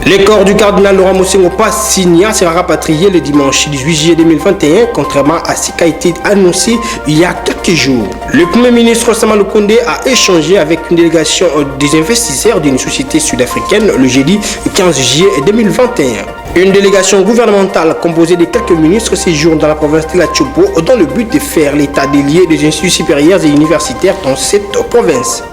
Le corps du cardinal Laurent Mosengo Passigna sera rapatrié le dimanche 18 juillet 2021, contrairement à ce qui a été annoncé il y a quelques jours. Le Premier ministre Sama Lukonde a échangé avec une délégation des investisseurs d'une société sud-africaine le jeudi 15 juillet 2021. Une délégation gouvernementale composée de quelques ministres séjourne dans la province de la Tchopo dans le but de faire l'état des lieux des instituts supérieurs et universitaires dans cette province.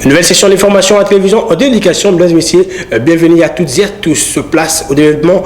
Nouvelle session d'information à la télévision d'éducation. Mesdames et messieurs, bienvenue à toutes et à tous. Place au développement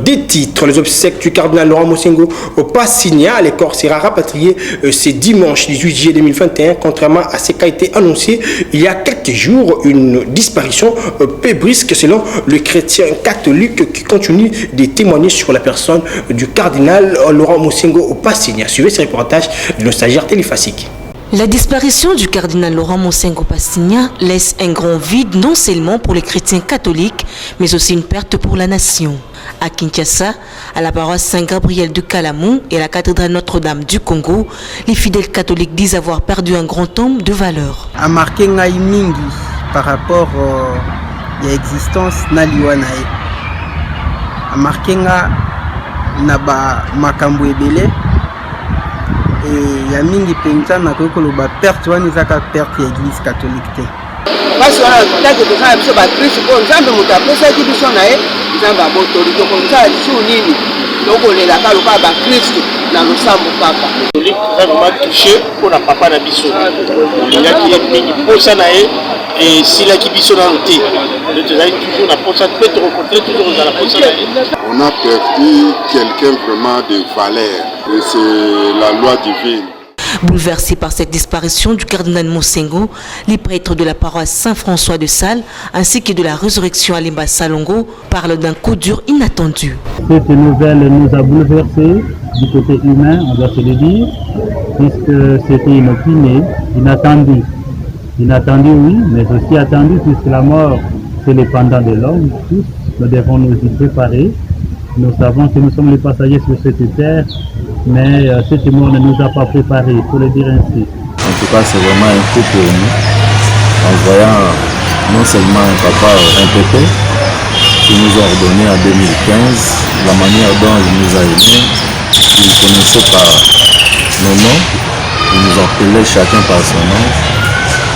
des titres. Les obsèques du cardinal Laurent Mosengo Passigna. Le corps sera rapatrié ce dimanche 18 juillet 2021, contrairement à ce qui a été annoncé il y a quelques jours. Une disparition peu brusque selon le chrétien catholique qui continue de témoigner sur la personne du cardinal Laurent Mosengo Passigna. Suivez ce reportage de nos stagiaires téléphasiques. La disparition du cardinal Laurent Mosengo Passigna laisse un grand vide non seulement pour les chrétiens catholiques, mais aussi une perte pour la nation. À Kinshasa, à la paroisse Saint-Gabriel de Kalamou et à la cathédrale Notre-Dame du Congo, les fidèles catholiques disent avoir perdu un grand homme de valeur. A marqué ngai mingi par rapport à l'existence naliwanae. A marqué nga naba makambo ebele. Et ya mingi penza na ko ba perte wani zaka perte ya église catholique te. Parce que là que ça biso ba Christ ko nzambe mutapesa ki biso na ye nzambe abotoli to ko nzambe biso nini donc on est là ka ba Christ na losambo kaka. Catholique ça vraiment touché pour la papa na biso. Il y a qui est mingi posa na ye et si la ki biso na route. Donc tu as toujours la posa peut te rencontrer toujours dans la posa. On a perdu quelqu'un vraiment de valeur. Et c'est la loi divine. Bouleversé par cette disparition du cardinal Mosengo, les prêtres de la paroisse Saint-François de Sales ainsi que de la résurrection à Limba Salongo parlent d'un coup dur inattendu. Cette nouvelle nous a bouleversés du côté humain, on doit se le dire, puisque c'était inopiné, inattendu. Inattendu, oui, mais aussi attendu, puisque la mort, c'est le pendant de l'homme. Tous, nous devons nous y préparer. Nous savons que nous sommes les passagers sur cette terre, mais cette mort ne nous a pas préparés, il faut le dire ainsi. En tout cas, c'est vraiment un coup pour nous, en voyant non seulement un papa impeccable qui nous a ordonné en 2015, la manière dont il nous a aimés, il connaissait par nos noms, il nous appelait chacun par son nom,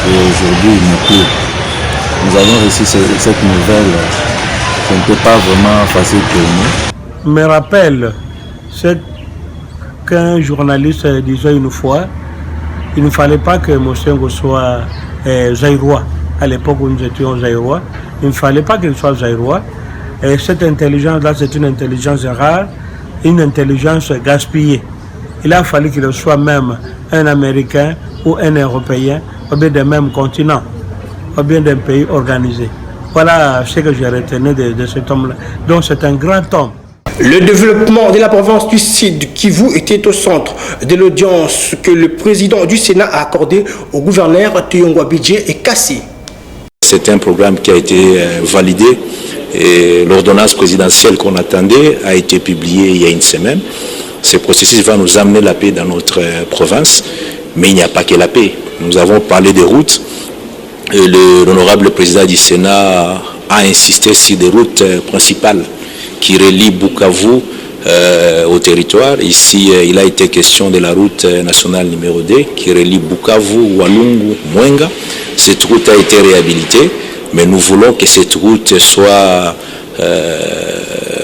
et aujourd'hui il n'est plus. Nous avons reçu cette nouvelle. Ce n'était pas vraiment facile pour nous. Me rappelle ce qu'un journaliste disait une fois, il ne fallait pas que Mosengo soit zaïrois. À l'époque où nous étions zaïrois, il ne fallait pas qu'il soit zaïrois. Et cette intelligence-là, c'est une intelligence rare, une intelligence gaspillée. Il a fallu qu'il soit même un Américain ou un Européen, ou bien d'un même continent, ou bien d'un pays organisé. Voilà ce que j'ai retenu de cet homme-là. Donc c'est un grand homme. Le développement de la province du Sud Kivu était au centre de l'audience que le président du Sénat a accordé au gouverneur Tuyongwa Bidje et Kassi. C'est un programme qui a été validé et l'ordonnance présidentielle qu'on attendait a été publiée il y a une semaine. Ce processus va nous amener la paix dans notre province, mais il n'y a pas que la paix. Nous avons parlé des routes. L'honorable président du Sénat a insisté sur des routes principales qui relient Bukavu au territoire. Ici, il a été question de la route nationale numéro 2 qui relie Bukavu, Walungu, Mwenga. Cette route a été réhabilitée, mais nous voulons que cette route soit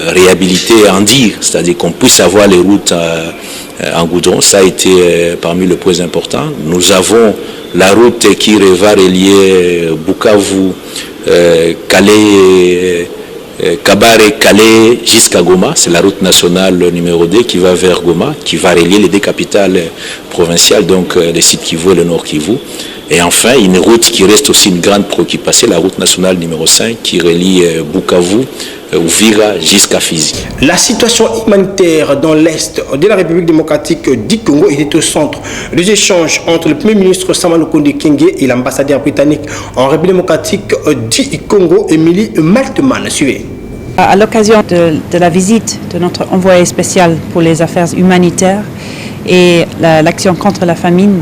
réhabilitée en dire, c'est-à-dire qu'on puisse avoir les routes en goudron. Ça a été parmi les points importants. Nous avons la route qui va relier Bukavu, Calais, Kabare, Calais jusqu'à Goma. C'est la route nationale numéro 2 qui va vers Goma, qui va relier les deux capitales provinciales, donc le Sud Kivu et le Nord Kivu. Et enfin, une route qui reste aussi une grande préoccupation, la route nationale numéro 5 qui relie Bukavu, Uvira jusqu'à Fizi. La situation humanitaire dans l'Est de la République démocratique du Congo était au centre des échanges entre le Premier ministre Sama Lukonde Kyenge et l'ambassadeur britannique en République démocratique du Congo, Émilie Maltman. Suivez. À l'occasion de la visite de notre envoyé spécial pour les affaires humanitaires et l'action contre la famine,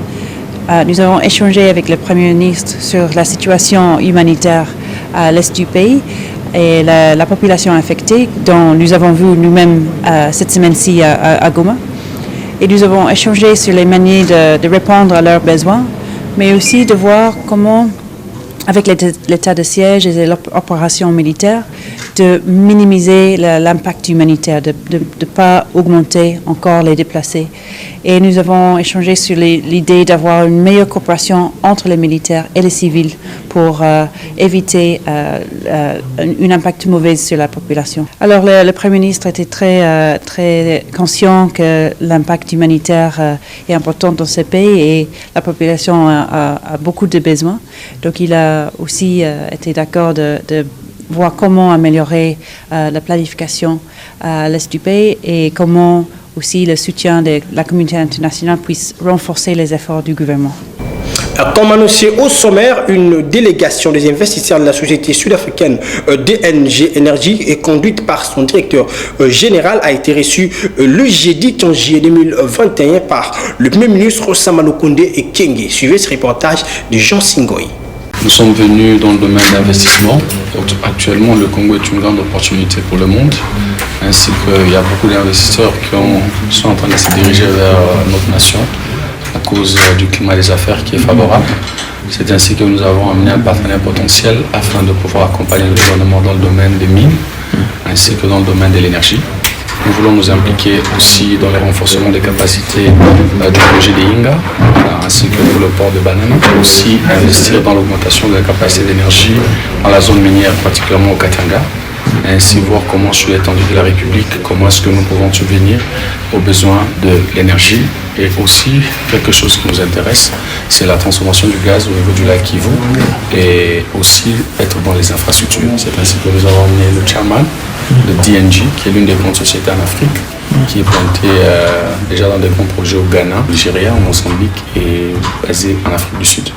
nous avons échangé avec le Premier ministre sur la situation humanitaire à l'est du pays et la population affectée, dont nous avons vu nous-mêmes cette semaine-ci à Goma. Et nous avons échangé sur les manières de répondre à leurs besoins, mais aussi de voir comment, avec l'état de siège et l'opération militaire, de minimiser l'impact humanitaire, de ne pas augmenter encore les déplacés. Et nous avons échangé sur l'idée d'avoir une meilleure coopération entre les militaires et les civils pour éviter un impact mauvais sur la population. Alors le Premier ministre était très conscient que l'impact humanitaire est important dans ce pays et la population a beaucoup de besoins. Donc il a aussi été d'accord de voir comment améliorer la planification à l'est du pays et comment aussi le soutien de la communauté internationale puisse renforcer les efforts du gouvernement. Comme annoncé au sommaire, une délégation des investisseurs de la société sud-africaine DNG Energy et conduite par son directeur général a été reçue le jeudi 15 juillet 2021 par le Premier ministre Sama Lukonde et Kyenge. Suivez ce reportage de Jean Singoy. Nous sommes venus dans le domaine d'investissement. Actuellement, le Congo est une grande opportunité pour le monde, ainsi qu'il y a beaucoup d'investisseurs qui sont en train de se diriger vers notre nation à cause du climat des affaires qui est favorable. C'est ainsi que nous avons amené un partenaire potentiel afin de pouvoir accompagner le gouvernement dans le domaine des mines, ainsi que dans le domaine de l'énergie. Nous voulons nous impliquer aussi dans le renforcement des capacités du projet de Inga, ainsi que le port de Banana, aussi investir dans l'augmentation de la capacité d'énergie dans la zone minière, particulièrement au Katanga, ainsi voir comment sur l'étendue de la République, comment est-ce que nous pouvons subvenir aux besoins de l'énergie. Et aussi, quelque chose qui nous intéresse, c'est la transformation du gaz au niveau du lac Kivu et aussi être dans les infrastructures. C'est ainsi que nous avons amené le chairman de DNG, qui est l'une des grandes sociétés en Afrique, qui est plantée déjà dans des grands projets au Ghana, au Nigeria, au Mozambique et basé en Afrique du Sud.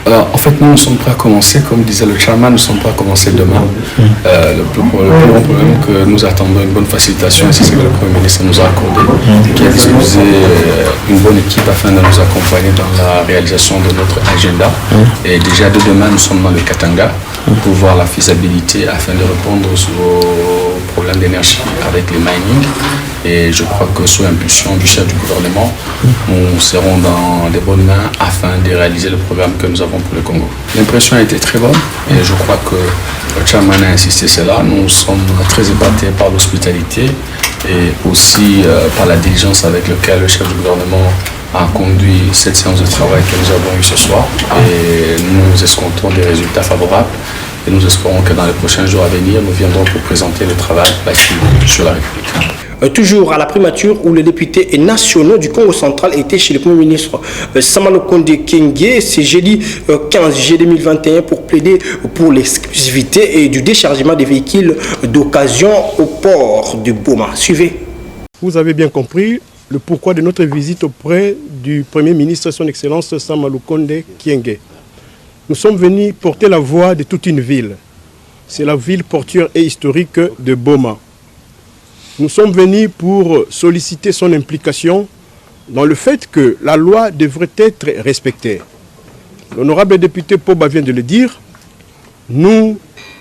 En fait, nous sommes prêts à commencer, comme disait le chairman, nous sommes prêts à commencer demain. Le plus grand problème que nous attendons une bonne facilitation, et c'est ce que le Premier ministre nous a accordé, qui a disposé une bonne équipe afin de nous accompagner dans la réalisation de notre agenda. Et déjà de demain, nous sommes dans le Katanga pour voir la faisabilité afin de répondre aux problèmes d'énergie avec les mining. Et je crois que sous l'impulsion du chef du gouvernement, nous serons dans des bonnes mains afin de réaliser le programme que nous avons pour le Congo. L'impression a été très bonne et je crois que le chairman a insisté cela. Nous sommes très épatés par l'hospitalité et aussi par la diligence avec laquelle le chef du gouvernement a conduit cette séance de travail que nous avons eue ce soir. Et nous escomptons des résultats favorables. Et nous espérons que dans les prochains jours à venir, nous viendrons pour présenter le travail bâti sur la République. Toujours à la primature où les députés nationaux du Congo central étaient chez le Premier ministre Sama Lukonde Kyenge, c'est jeudi 15 juillet 2021 pour plaider pour l'exclusivité et du déchargement des véhicules d'occasion au port de Boma. Suivez. Vous avez bien compris le pourquoi de notre visite auprès du Premier ministre, son Excellence Sama Lukonde Kyenge. Nous sommes venus porter la voix de toute une ville. C'est la ville portuaire et historique de Boma. Nous sommes venus pour solliciter son implication dans le fait que la loi devrait être respectée. L'honorable député Poba vient de le dire. Nous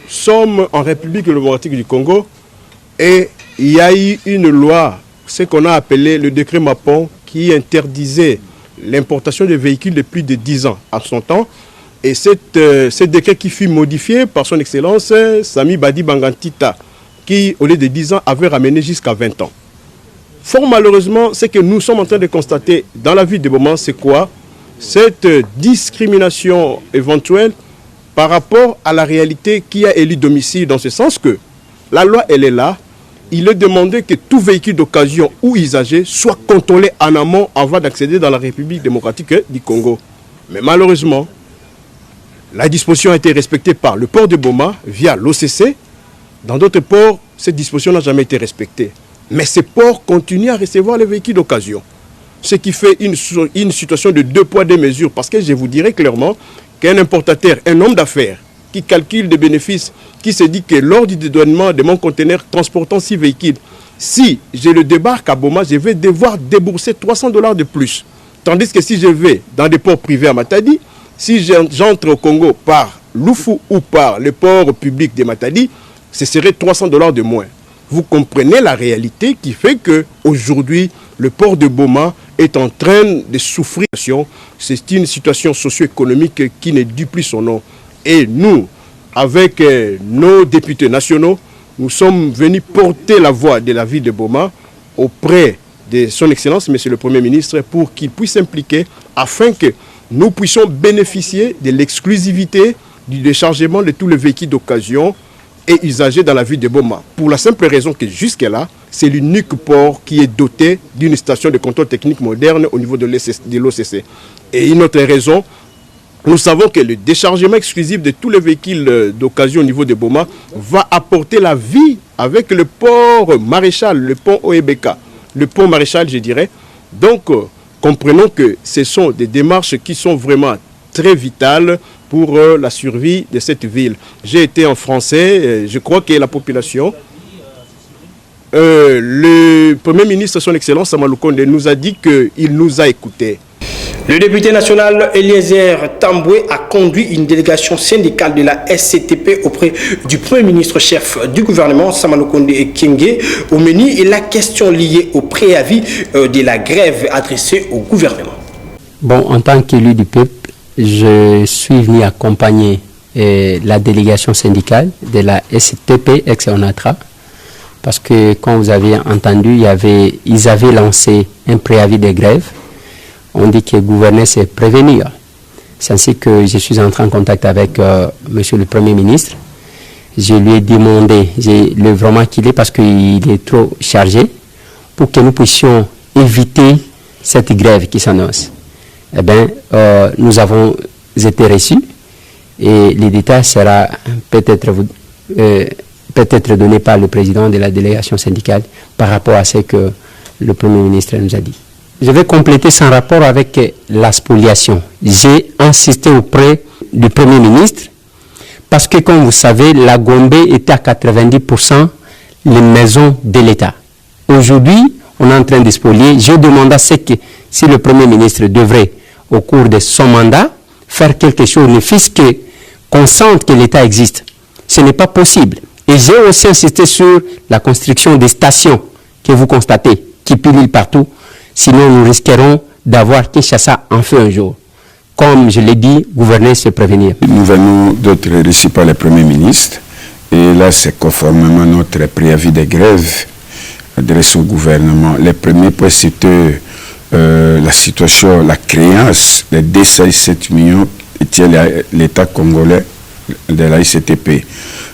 sommes en République démocratique du Congo et il y a eu une loi, ce qu'on a appelé le décret Mapon, qui interdisait l'importation de véhicules de plus de 10 ans à son temps. Et ce décret qui fut modifié par son Excellence Sami Badi Bangantita, qui, au lieu de 10 ans, avait ramené jusqu'à 20 ans. Fort malheureusement, ce que nous sommes en train de constater dans la ville de Boma, c'est quoi? Cette discrimination éventuelle par rapport à la réalité qui a élu domicile, dans ce sens que la loi, elle est là. Il est demandé que tout véhicule d'occasion ou usager soit contrôlé en amont avant d'accéder dans la République démocratique du Congo. Mais malheureusement, la disposition a été respectée par le port de Boma via l'OCC. Dans d'autres ports, cette disposition n'a jamais été respectée. Mais ces ports continuent à recevoir les véhicules d'occasion. Ce qui fait une situation de deux poids, deux mesures. Parce que je vous dirais clairement qu'un importateur, un homme d'affaires, qui calcule des bénéfices, qui se dit que lors du dédouanement de mon conteneur transportant 6 véhicules, si je le débarque à Boma, je vais devoir débourser $300 de plus. Tandis que si je vais dans des ports privés à Matadi, si j'entre au Congo par Loufou ou par le port public de Matadi, ce serait $300 de moins. Vous comprenez la réalité qui fait que aujourd'hui le port de Boma est en train de souffrir. C'est une situation socio-économique qui ne dit plus son nom. Et nous, avec nos députés nationaux, nous sommes venus porter la voix de la ville de Boma auprès de son Excellence, Monsieur le Premier ministre, pour qu'il puisse s'impliquer afin que nous puissions bénéficier de l'exclusivité du déchargement de tous les véhicules d'occasion et usagers dans la ville de Boma. Pour la simple raison que jusque-là, c'est l'unique port qui est doté d'une station de contrôle technique moderne au niveau de l'OCC. Et une autre raison, nous savons que le déchargement exclusif de tous les véhicules d'occasion au niveau de Boma va apporter la vie avec le port Maréchal, le pont Oebeka, le pont Maréchal, je dirais. Donc, comprenons que ce sont des démarches qui sont vraiment très vitales pour la survie de cette ville. J'ai été en français, je crois que la population, le Premier ministre, son Excellence Sama Lukonde, nous a dit qu'il nous a écoutés. Le député national Eliezer Tamboué a conduit une délégation syndicale de la SCTP auprès du Premier ministre chef du gouvernement, Sama Lukonde Kyenge. Au menu est la question liée au préavis de la grève adressée au gouvernement. Bon, en tant qu'élu du peuple, je suis venu accompagner la délégation syndicale de la SCTP ex-ONATRA parce que, comme vous avez entendu, ils avaient lancé un préavis de grève. On dit que gouverner, c'est prévenir. C'est ainsi que je suis entré en contact avec Monsieur le Premier ministre. Je lui ai demandé vraiment qu'il est parce qu'il est trop chargé pour que nous puissions éviter cette grève qui s'annonce. Eh bien, nous avons été reçus et les détails sera peut-être donné par le président de la délégation syndicale par rapport à ce que le Premier ministre nous a dit. Je vais compléter son rapport avec la spoliation. J'ai insisté auprès du Premier ministre parce que, comme vous savez, la Gombe était à 90% les maisons de l'État. Aujourd'hui, on est en train de spolier. Je demande à ce que, si le Premier ministre devrait, au cours de son mandat, faire quelque chose, ne fût-ce que qu'on sente que l'État existe. Ce n'est pas possible. Et j'ai aussi insisté sur la construction des stations que vous constatez, qui pilulent partout. Sinon, nous risquerons d'avoir Kinshasa en feu un jour. Comme je l'ai dit, gouverner, c'est prévenir. Nous venons d'être reçus par le Premier ministre. Et là, c'est conformément à notre préavis de grève adressé au gouvernement. Le premier point, c'était la situation, la créance de 2,7 millions était l'État congolais de la ICTP.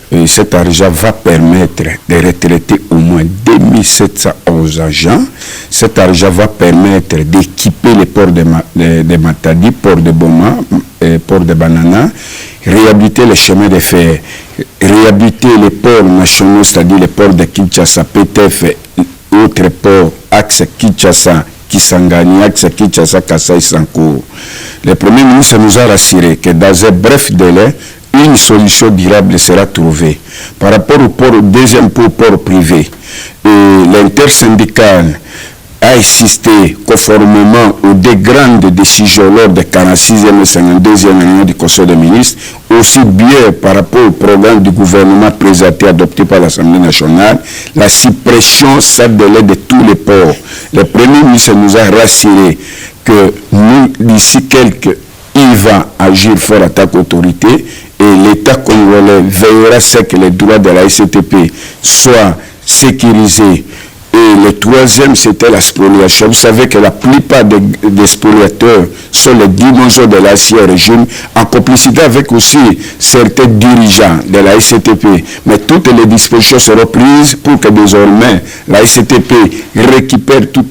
Et cet argent va permettre de retraiter au moins 2711 agents. Cet argent va permettre d'équiper les ports de Matadi, port de Boma, port de Banana, réhabiliter les chemins de fer, réhabiliter les ports nationaux, c'est-à-dire les ports de Kinshasa, PTF, autres ports, axe Kinshasa, Kisangani, axe Kinshasa, Kasai, Sankour. Le Premier ministre nous a rassuré que dans un bref délai, une solution durable sera trouvée. Par rapport au deuxième port privé, l'intersyndical a insisté conformément aux deux grandes décisions lors de 46e et 52e réunion du Conseil des ministres, aussi bien par rapport au programme du gouvernement présenté adopté par l'Assemblée nationale, la suppression sans délai de tous les ports. Le Premier ministre nous a rassuré que nous, d'ici il va agir fort à attaque autorité et l'État congolais veillera à ce que les droits de la ICTP soient sécurisés. Et le troisième, c'était la spoliation. Vous savez que la plupart des spoliateurs sont les dirigeants de l'ancien régime, en complicité avec aussi certains dirigeants de la ICTP. Mais toutes les dispositions seront prises pour que désormais la ICTP récupère toutes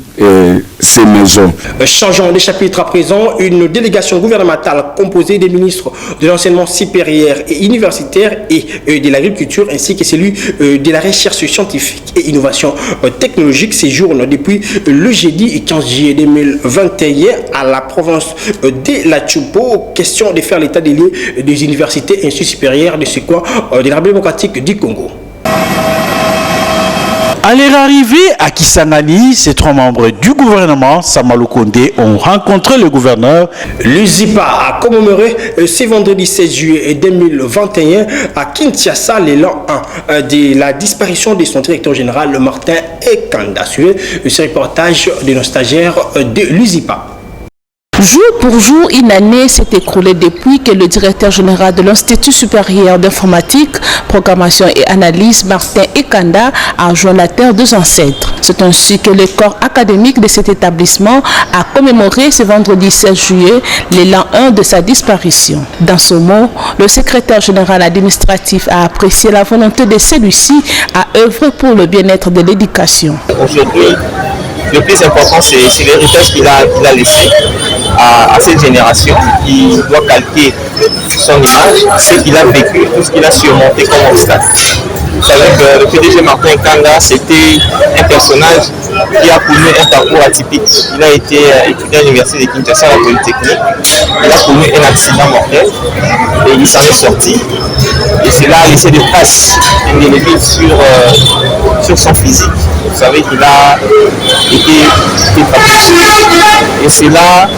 ces maisons. Changeons de chapitre à présent. Une délégation gouvernementale composée des ministres de l'enseignement supérieur et universitaire et de l'agriculture ainsi que celui de la recherche scientifique et innovation technologique séjourne depuis le jeudi 15 juillet 2021 à la province de la Tchoupo. Question de faire l'état des lieux des universités et instituts supérieurs de ce coin de la République démocratique du Congo. À leur arrivée à Kisangani, ces 3 membres du gouvernement Sama Lukonde ont rencontré le gouverneur. L'USIPA a commémoré ce vendredi 16 juillet 2021 à Kinshasa l'élan 1 de la disparition de son directeur général Martin Ekanda. Suivez ce reportage de nos stagiaires de l'USIPA. Jour pour jour, une année s'est écoulée depuis que le directeur général de l'Institut supérieur d'informatique, programmation et analyse, Martin Ekanda, a rejoint la terre de ses ancêtres. C'est ainsi que le corps académique de cet établissement a commémoré ce vendredi 16 juillet l'élan 1 de sa disparition. Dans ce mot, le secrétaire général administratif a apprécié la volonté de celui-ci à œuvrer pour le bien-être de l'éducation. Aujourd'hui, le plus important, c'est l'héritage qu'il a laissé à cette génération qui doit calquer son image, ce qu'il a vécu, tout ce qu'il a surmonté comme obstacle. Vous savez que le PDG Martin Ekanda, c'était un personnage qui a connu un parcours atypique. Il a été étudiant à l'université de Kinshasa, à la Polytechnique. Il a connu un accident mortel et il s'en est sorti. Et cela a laissé des traces indélébiles sur son physique. Vous savez qu'il a été frappé. Et cela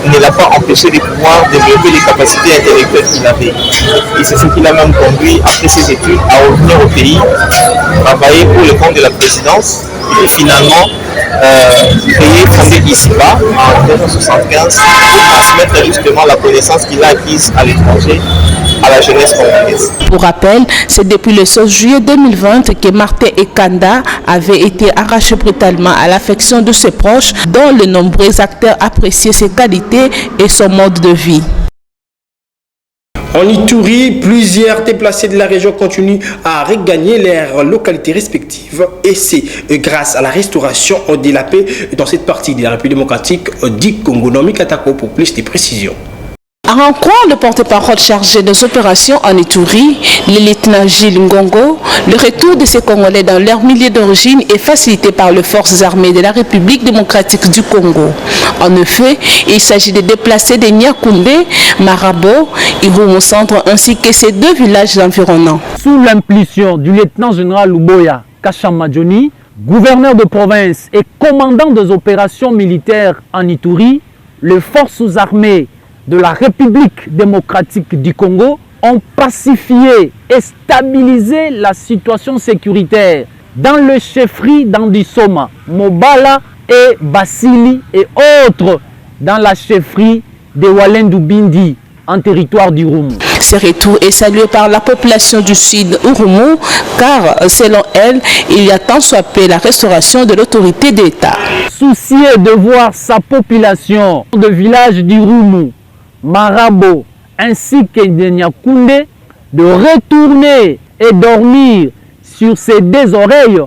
ne l'a pas empêché de pouvoir développer les capacités intellectuelles qu'il avait. Et c'est ce qui l'a même conduit, après ses études, à revenir au pays, travailler pour le compte de la présidence, et finalement fonder ISIPA en 1975 pour transmettre justement la connaissance qu'il a acquise à l'étranger à la jeunesse congolaise. Pour rappel, c'est depuis le 16 juillet 2020 que Martin Ekanda avait été arraché brutalement à l'affection de ses proches, dont de nombreux acteurs appréciaient ses qualités et son mode de vie. En Ituri, plusieurs déplacés de la région continuent à regagner leurs localités respectives et c'est grâce à la restauration de la paix dans cette partie de la République démocratique du Congo. Nomi Katako pour plus de précisions. En croire le porte-parole chargé des opérations en Ituri, le lieutenant Gilles Ngongo, le retour de ces Congolais dans leur milieu d'origine est facilité par les forces armées de la République démocratique du Congo. En effet, il s'agit de déplacés de Nyakoundé, Marabo, Irumu Centre ainsi que ces 2 villages environnants. Sous l'impulsion du lieutenant général Luboya Kashamadjoni, gouverneur de province et commandant des opérations militaires en Ituri, les forces armées de la République démocratique du Congo ont pacifié et stabilisé la situation sécuritaire dans le chefferie d'Andisoma, Mobala et Basili et autres dans la chefferie de Walendu Bindi en territoire d'Irumu. Ce retour est salué par la population du sud Urumu car selon elle, il y a tant soit peu la restauration de l'autorité d'État. Soucié de voir sa population de village d'Irumu, Marabo ainsi que de Nyakoundé de retourner et dormir sur ses 2 oreilles,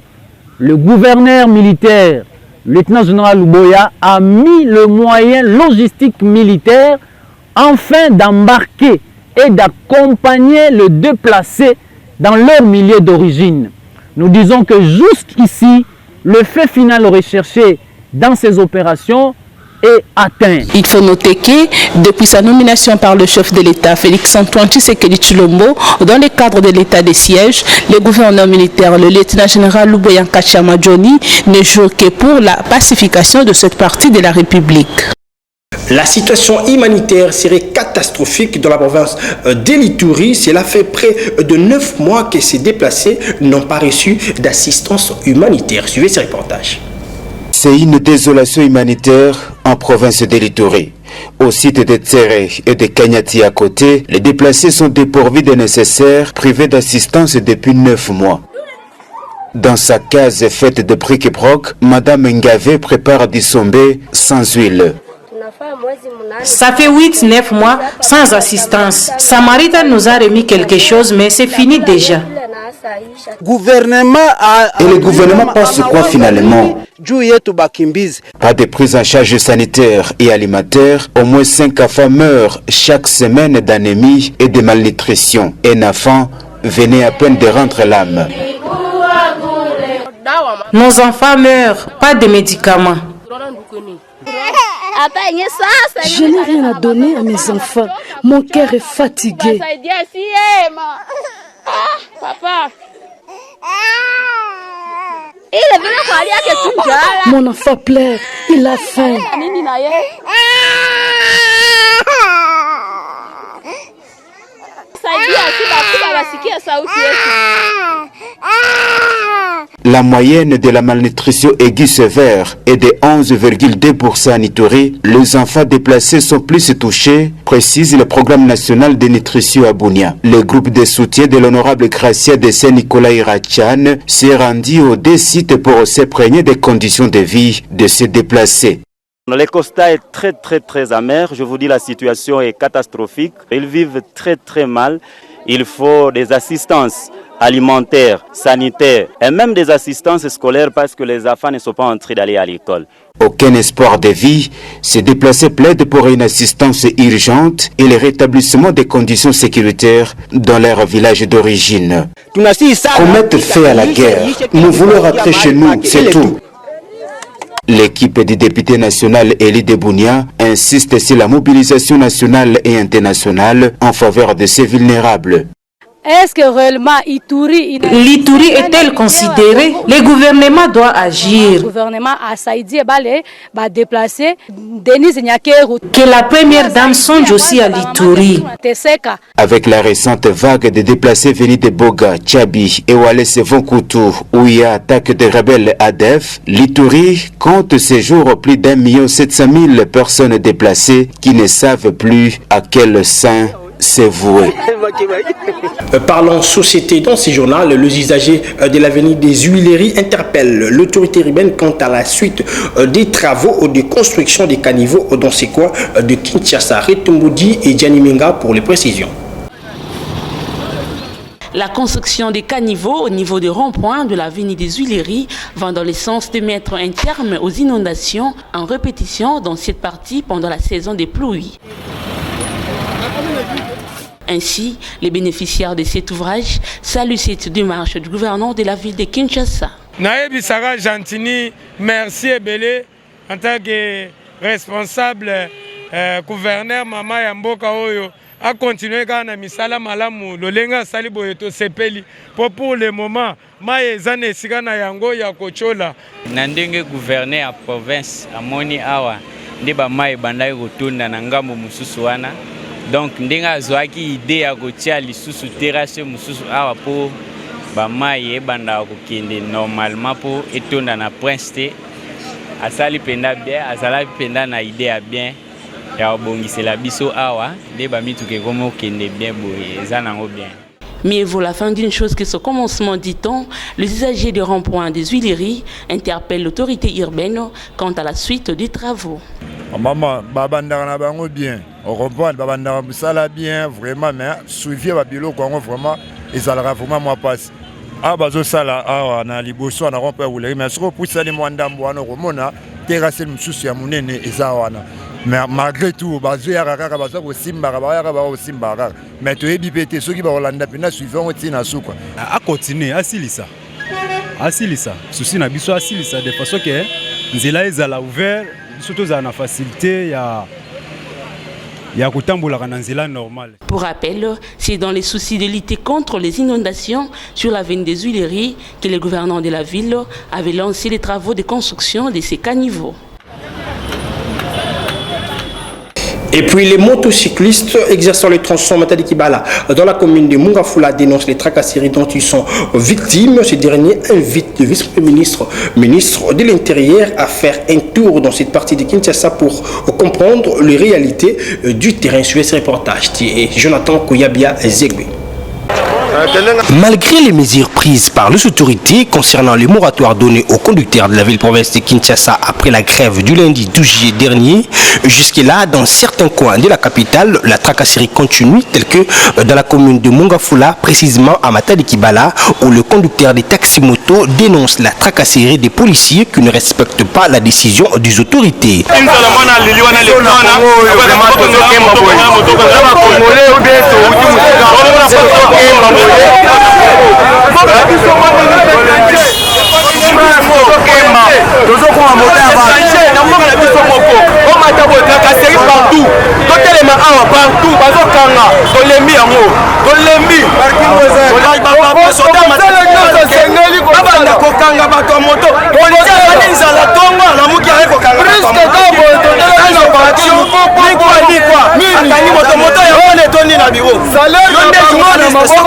le gouverneur militaire, le lieutenant général Luboya, a mis le moyen logistique militaire afin d'embarquer et d'accompagner les déplacés dans leur milieu d'origine. Nous disons que jusqu'ici, le fait final recherché dans ces opérations est atteint. Il faut noter que depuis sa nomination par le chef de l'État, Félix-Antoine Tshisekedi Tshilombo, dans le cadre de l'état de siège, le gouverneur militaire, le lieutenant général Luboya Kashamadjoni, ne joue que pour la pacification de cette partie de la République. La situation humanitaire serait catastrophique dans la province de l'Ituri. Cela fait près de 9 mois que ces déplacés n'ont pas reçu d'assistance humanitaire. Suivez ce reportage. C'est une désolation humanitaire en province de l'Ituri. Au site de Tsere et de Kanyati à côté, les déplacés sont dépourvus de nécessaires, privés d'assistance depuis 9 mois. Dans sa case faite de briques et broc, Madame Ngave prépare du sombé sans huile. Ça fait 8-9 mois sans assistance. Samarita nous a remis quelque chose, mais c'est fini déjà. Et le gouvernement pense quoi finalement? Pas de prise en charge sanitaire et alimentaire, au moins 5 enfants meurent chaque semaine d'anémie et de malnutrition. Un enfant venait à peine de rendre l'âme. Nos enfants meurent, pas de médicaments. Je n'ai rien à donner à mes enfants. Mon cœur est fatigué. Mon enfant pleure, il a faim. La moyenne de la malnutrition aiguë sévère est de 11,2% à Ituri. Les enfants déplacés sont plus touchés, précise le programme national de nutrition à Bunia. Le groupe de soutien de l'honorable Gracia de Saint-Nicolas Irachan s'est rendu aux deux sites pour s'imprégner des conditions de vie de ces déplacés. Le constat est très amer. Je vous dis, la situation est catastrophique. Ils vivent très mal. Il faut des assistances alimentaires, sanitaires et même des assistances scolaires parce que les enfants ne sont pas en train d'aller à l'école. Aucun espoir de vie, ces déplacés plaident pour une assistance urgente et le rétablissement des conditions sécuritaires dans leur village d'origine. Qu'on mette fin à la guerre, nous voulons rentrer chez nous, c'est tout. L'équipe du député national Elie de Bunia insiste sur la mobilisation nationale et internationale en faveur de ces vulnérables. Est-ce que réellement l'Ituri est-elle considérée? Le gouvernement doit agir. Le gouvernement a déplacé que la première dame songe aussi à l'Ituri. Avec la récente vague de déplacés venus de Boga, Tchabi et Walese Vonkutu, où il y a attaque de rebelles ADF, l'Ituri compte ces jours plus d'1 700 000 personnes déplacées qui ne savent plus à quel sein c'est voué. Parlons société dans ce journal, les usagers de l'avenue des Huileries interpellent l'autorité urbaine quant à la suite des travaux de construction des caniveaux dans ces coins de Kinshasa, Retumboudi et Djanimenga pour les précisions. La construction des caniveaux au niveau des ronds-points de l'avenue des Huileries va dans le sens de mettre un terme aux inondations en répétition dans cette partie pendant la saison des pluies. Ainsi, les bénéficiaires de cet ouvrage saluent cette démarche du gouverneur de la ville de Kinshasa. Naebi Sarah Gentini, merci Ebele en tant que responsable gouverneur Mama Yamboka Oyo a continué à misala malamu lolenga salibo yeto sepeli pour le moment maye zane sigana yango ya kochola na ndenge gouverneur à province amoni awa ndeba maye bandai rotunda na ngambo mususu wana. Donc ndenge azwaki idée ya kotia lisusu terrasse mususu awa po bamai ebanda kokende normalement po etonda na prince te asali penda bien azala penda na idée ya bien ya obongisela biso awa nde bamituke komo kende bien boye eza nango bien. Mais vaut la fin d'une chose que ce commencement, dit-on, les usagers des ronds-points des Huileries interpellent l'autorité urbaine quant à la suite des travaux. Maman, babandara bango bien. Au rond-point, babandara sala bien, vraiment, mais suivi babilo kongo vraiment, et ça la vraiment moi passe. Ah bazo sala, ah na liboso na rond-point Huileries, mais sur pour ça les mwandambo wana romona, terrasse mususu ya munene eza wana. Mais malgré tout, bazo ya kaka bazo ko simba ba ko simba kaka. Mais to ebipete ceux qui ba Holanda pena suivant otina souka. A continuer asilisa. Asilisa. Souci na biso asilisa de façon que nzela ezala ouvert, surtout za na facilité ya normal. Pour rappel, c'est dans les soucis de lutter contre les inondations sur l'avenue des Huileries que le gouverneur de la ville avait lancé les travaux de construction de ces caniveaux. Et puis les motocyclistes exerçant les tronçons Matadi Kibala dans la commune de Mungafula dénoncent les tracasseries dont ils sont victimes. Ce dernier invite le vice-ministre de l'Intérieur à faire un tour dans cette partie de Kinshasa pour comprendre les réalités du terrain. Sur ce reportage, et Jonathan Kouyabia Zegbe. Malgré les mesures prises par les autorités concernant les moratoires donnés aux conducteurs de la ville-province de Kinshasa après la grève du lundi 12 juillet dernier, jusque-là, dans certains coins de la capitale, la tracasserie continue, telle que dans la commune de Mungafula, précisément à Matadi Kibala, où le conducteur des taxis-motos dénonce la tracasserie des policiers qui ne respectent pas la décision des autorités. kanga bato moto polisi akanisa la tonga na muki areko kanga risque kabo dans l'opération quoi akangi moto ya one toni na bureau salaire yonde journaliste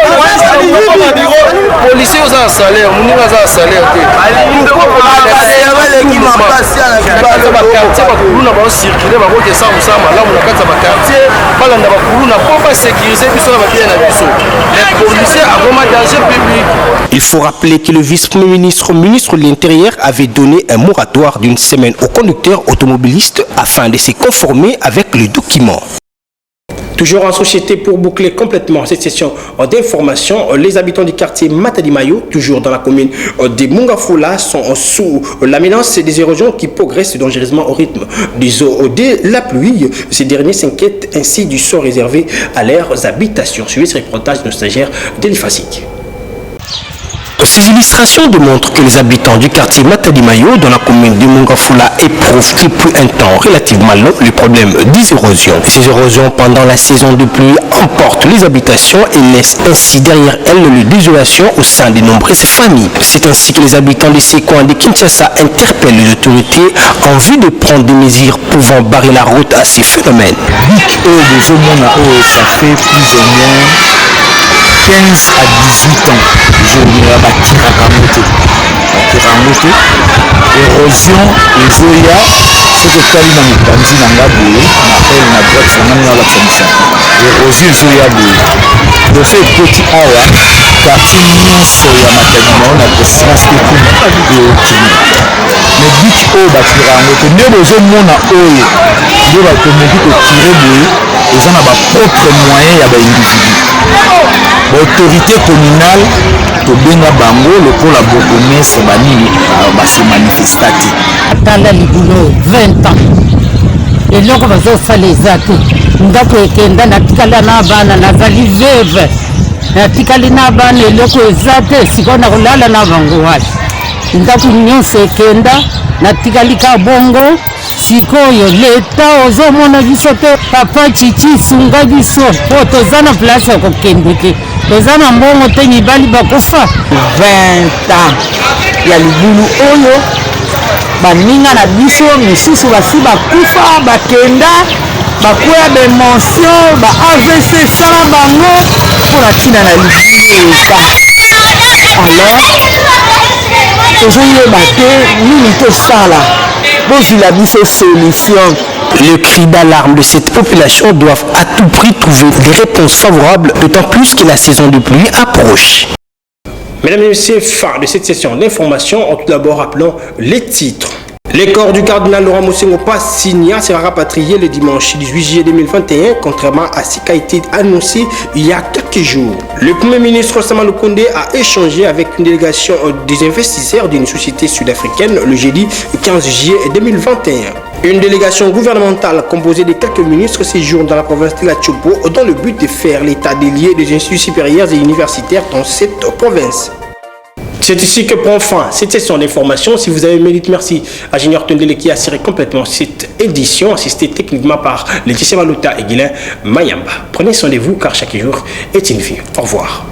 na bureau policier oza salaire muninga za salaire te ya bale ki mapasi ala ba quartier ba kuluna ba circuler ba kote sa musama la muna kata ba quartier balanda ba kuluna pour pas sécuriser biso ba bien na biso les policiers a vraiment danger public. Il faut rappeler que le vice-premier ministre de l'Intérieur avait donné un moratoire d'une semaine aux conducteurs automobilistes afin de se conformer avec le document. Toujours en société pour boucler complètement cette session d'information, les habitants du quartier Matadi-Mayo, toujours dans la commune de Mungafula, sont sous la menace des érosions qui progressent dangereusement au rythme des eaux de la pluie. Ces derniers s'inquiètent ainsi du sort réservé à leurs habitations. Suivez ce reportage de nos stagiaires d'Elifasik. Ces illustrations démontrent que les habitants du quartier Matadi-Mayo dans la commune de Mungafula éprouvent depuis un temps relativement long le problème des érosions. Ces érosions pendant la saison de pluie emportent les habitations et laissent ainsi derrière elles le désolation au sein de nombreuses familles. C'est ainsi que les habitants de ces coins de Kinshasa interpellent les autorités en vue de prendre des mesures pouvant barrer la route à ces phénomènes. Ça fait plus ou moins 15 à 18 ans, je me érosion et Zoya, c'est que Kali n'a pas dit dans la boue, appelle la droite, ça n'a pas la érosion Zoya boue. De fait, petit awa, quartier Soya Matadima, on a conscience que tout est ok. Mais but au bâtira, on est besoin de mon aoye, il va communiquer que tirer boue, et ça n'a pas propre moyen, il y a des individus. L'autorité communale de Benga Bango, le pôle à Bourgognès, va se manifester. Dans la Liboulot, 20 ans. Et là, on va faire les actes. Nous avons fait un article na bana na zali veve. Article na bana et là, on a si on a roulé na bango wash. Nous avons nyonse kenda na article ka bongo. Sikoyo leta ozomona biso te papa chichi sunga biso po tozana place ya kokendeke tozana mbongo te mibali bakofa 20 ans ya libulu oyo baninga na biso misusu basi bakufa bakenda bakwea bemension ba AVC sala bango mpona ntina na libulu eka alors tozoyeba te nini tosala. Le cri d'alarme de cette population doivent à tout prix trouver des réponses favorables, d'autant plus que la saison de pluie approche. Mesdames et messieurs, fin de cette session d'information, en tout d'abord rappelons les titres. Le corps du cardinal Laurent Mosengo Passigna sera rapatrié le dimanche 18 juillet 2021, contrairement à ce qui a été annoncé il y a quelques jours. Le Premier ministre Sama Lukonde a échangé avec une délégation des investisseurs d'une société sud-africaine le jeudi 15 juillet 2021. Une délégation gouvernementale composée de quelques ministres séjourne dans la province de la Tchopo dans le but de faire l'état des lieux des instituts supérieurs et universitaires dans cette province. C'est ici que prend fin cette session d'information. Si vous avez aimé, dites merci à Junior Tondele qui a assuré complètement cette édition, assistée techniquement par Laetitia Maluta et Guilain Mayamba. Prenez soin de vous car chaque jour est une vie. Au revoir.